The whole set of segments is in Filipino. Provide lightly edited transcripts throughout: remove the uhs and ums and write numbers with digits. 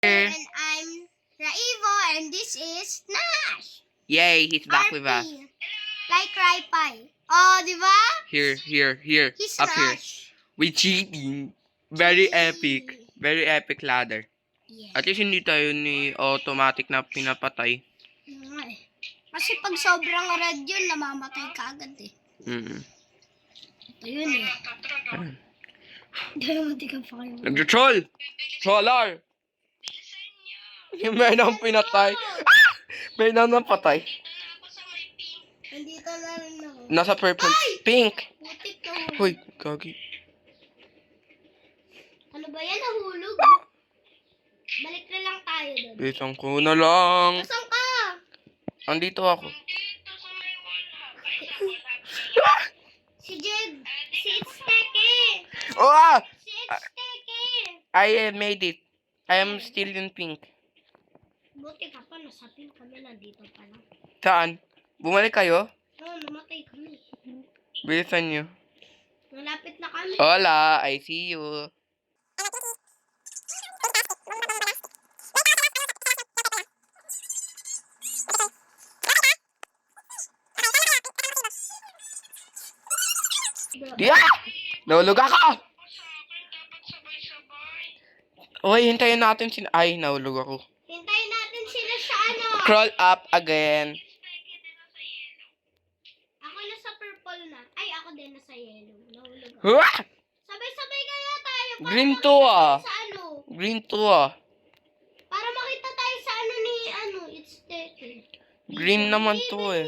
And I'm Raivo, and this is Nash. Yay, he's back with us. Like Rai-Pai. Oh, di ba? Here. He's Up here. Nash. We cheating. Very Cheating. epic. Very epic ladder. Yeah. At least hindi tayo ni automatic na pinapatay. Nga eh. Kasi pag sobrang red yun, namamatay ka agad eh. Ito yun eh. Namamatay ka pa kayo. Nag-troll! Troller! May nang pinatay. May nang napatay. Nandito na rin ako. Nasa purple. Pink! Putik na hulog. Hoy, gagi. Ano ba yan? Nahulog? Balik na lang tayo doon. Isang ko na lang. Nasaan ka? Andito ako. Si Jed. Si Itsteke. Oh! Si Itsteke. I made it. I am still in pink. Buti ka pa. Nasa pink kami. Nandito pa lang. Saan? Bumalik kayo? Oo, namatay kami. Bilisan nyo. Malapit na kami. Hola, I see you. Yeah! Nahulog ako! Uy, hintayin natin Ay, nahulog ako. Hintayin natin sila sa ano. Crawl up again. Ako nasa purple na. Ay, ako din nasa yellow. Nahulog ako. Hua! Sabay-sabay kaya tayo. Para Green makita to, tayo ah. Sa ano. Green to ah. Para makita tayo sa ano ni Itsteke. Green naman to eh.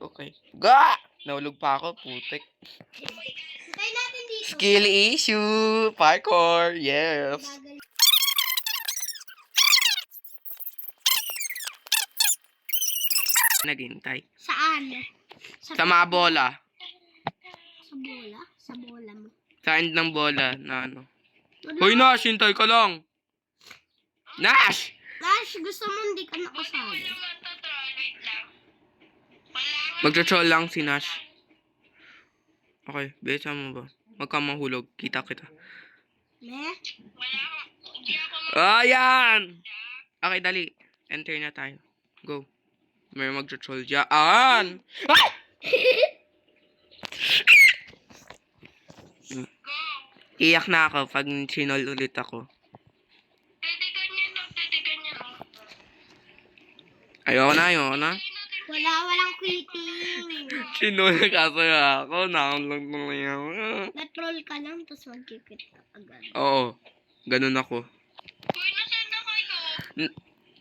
Okay. Ga! Nahulog pa ako, putik. Hintayin natin dito. Skill issue. Parkour. Yes. Bagal. Naghintay. Saan? Sa mga bola. Sa bola? Sa bola mo. Sa end ng bola na ano. Wala. Hoy Nash, hintay ka lang. Nash! Nash, gusto mo hindi ka nakasali. Magtra-troll lang si Nash. Okay, besa mo ba? Huwag kang mahulog. Kita kita. Me? Ayan! Okay, dali. Enter na tayo. Go. May magtra-troll dyan. Ah! Iyak na ako pag sinol ulit ako. Ayoko na. Walang quitting. Sinol kasi ako. Nakulog na lang. Na-troll ka lang, tapos mag-quit ka agad. Oo. Ganun ako.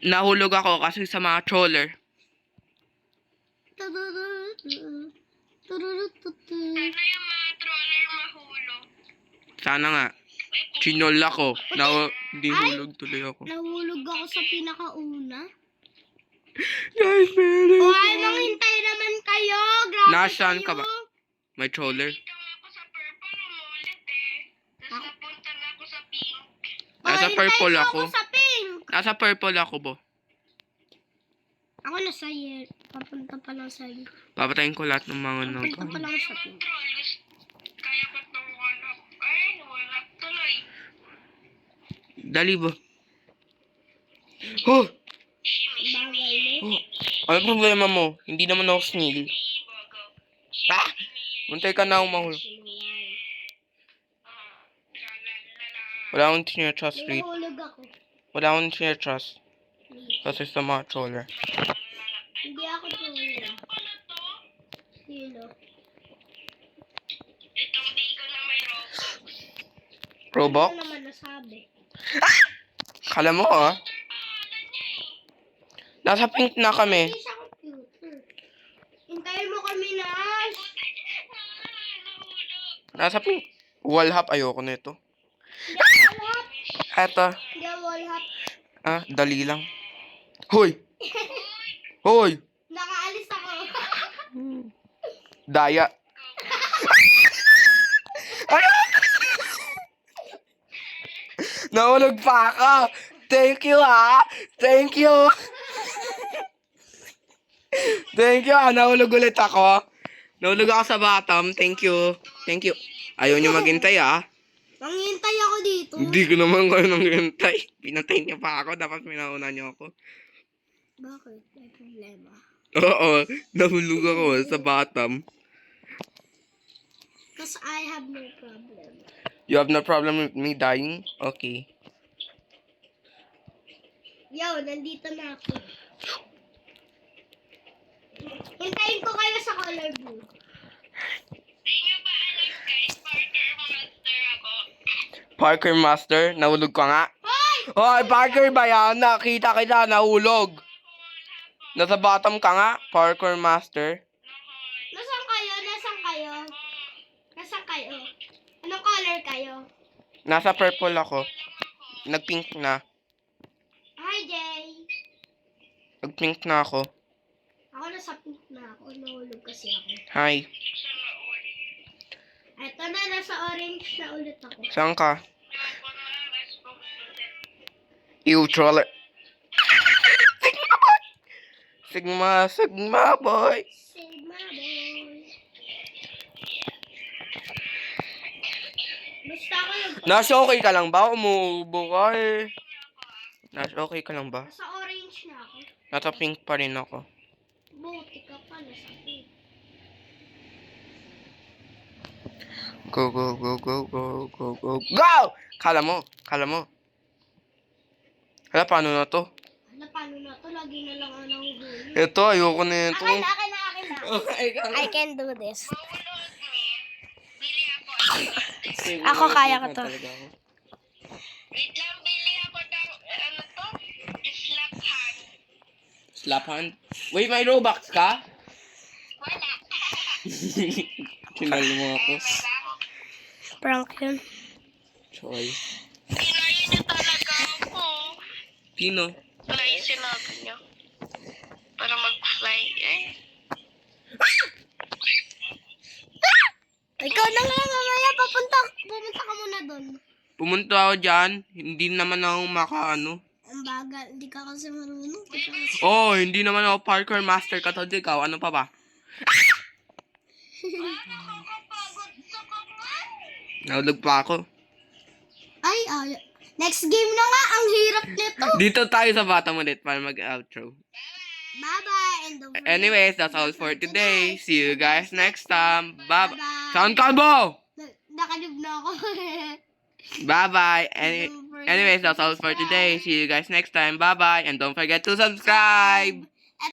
Nahulog ako kasi sa mga troller. Sana nga. Sinol ako. Hindi hulog tuloy ako. Nahulog ako sa pinakauna. Guys, meron O, anong hintay naman kayo? Grabe Nasaan kayo. ka ba? May troller. Nasa hintayin purple mo ako. Sa pink. Nasa purple ako, bo. Ako nasa yellow. Papunta pa lang sa yellow. Papatayin ko lahat ng mga Papunta pa lang sa pink. Dali, bo. Oh! Bagal mo. Ano problema mo? Hindi naman ako snail. Ah! Muntay ka na akong mahulog. Wala akong trust rate. Nahulog ako. Wala akong trust. Kasi sa mga troller. Hindi ako tulog. Sino? Robux? Ano naman nasabi? Kala mo, ah. Nasa pink na kami. Hindi siya computer. Hintayin mo kami, Nash. Nasa pink. Wall hop. Ayoko nito. Hindi ako wall hop. Eto. Hindi ako wall hop. Ah, dali lang. Hoy! Hoy! Nakaalis ako. Daya. Ay! Nahulog pa ako. Thank you, ha. Thank you. Thank you, ha. Nahulog ulit ako. Nahulog ako sa bottom. Thank you. Thank you. Ayaw nyo maghintay, ha. Manghintay ako dito. Hindi ko naman kayo nang hintay. Pinatay niyo pa ako. Dapat pinauna niyo ako. Bakit? May problema. Oo. Nahulog ako sa bottom. Because I have no problem. You have no problem with me dying? Okay. Yo, nandito na ako. Hintayin ko kayo sa color blue. Di nyo ba alam guys, Parker Master ako. Parker Master, nahulog ka nga. Hoy! Hoy, Parker ba yan? Nakita kita, nahulog. Nasa bottom ka nga, Parker Master. Nasaan kayo? Nasaan kayo? Nasaan kayo? Anong color kayo? Nasa purple ako. Nag-pink na. Hi, Jay. Nag-pink na ako. Ako nasa pink na ako. Nahulog kasi ako. Hi. Eto na, nasa orange na ulit ako. Saan ka? Ew, troller. Sigma, Sigma boy. Sigma boy. Basta ako yung... Nasa okay ka lang ba? Umuubo ka eh. Nasa okay ka lang ba? Nasa orange na ako. Nasa pink pa rin ako. Buti ka pa, nasa pink. Go, go, go, go, go, go, go. Go! Kala mo. Hala, paano na to? Ano, paano na to? Lagi na lang ako nahuhuli. Ito, ayoko na ito. Akin na. Okay ka I can do this. Mahulog me. Bili ako. Ako kaya ko to. Wait lang, bili ako ng, ano to? Slap hand. Slap hand? Wait, may Robux ka? Wala. Kinalo mo ako. Prank yun. Choy. Kinayin niyo talaga ako. Pino? Fly sinabi niyo. Para mag-fly eh. Ikaw na nga mamaya, pumunta ka muna doon. Pumunta ako dyan. Hindi naman ako makaano. Ang bagal, hindi ka kasi marunong. Oh, hindi naman ako parkour master katod ikaw. Ano pa ba? Nakakapagod sa kaman. Nahulog pa ako. Ay, next game na nga, ang hirap nito. Dito tayo sa bottom ulit para mag-outro. Bye-bye, and don't forget. Anyways, that's all for today. See you guys next time. Bye. Bye-bye. Saan ka ba? Nakalib na ako. Bye-bye. Anyways, that's all for today. See you guys next time. Bye-bye. And don't forget to subscribe.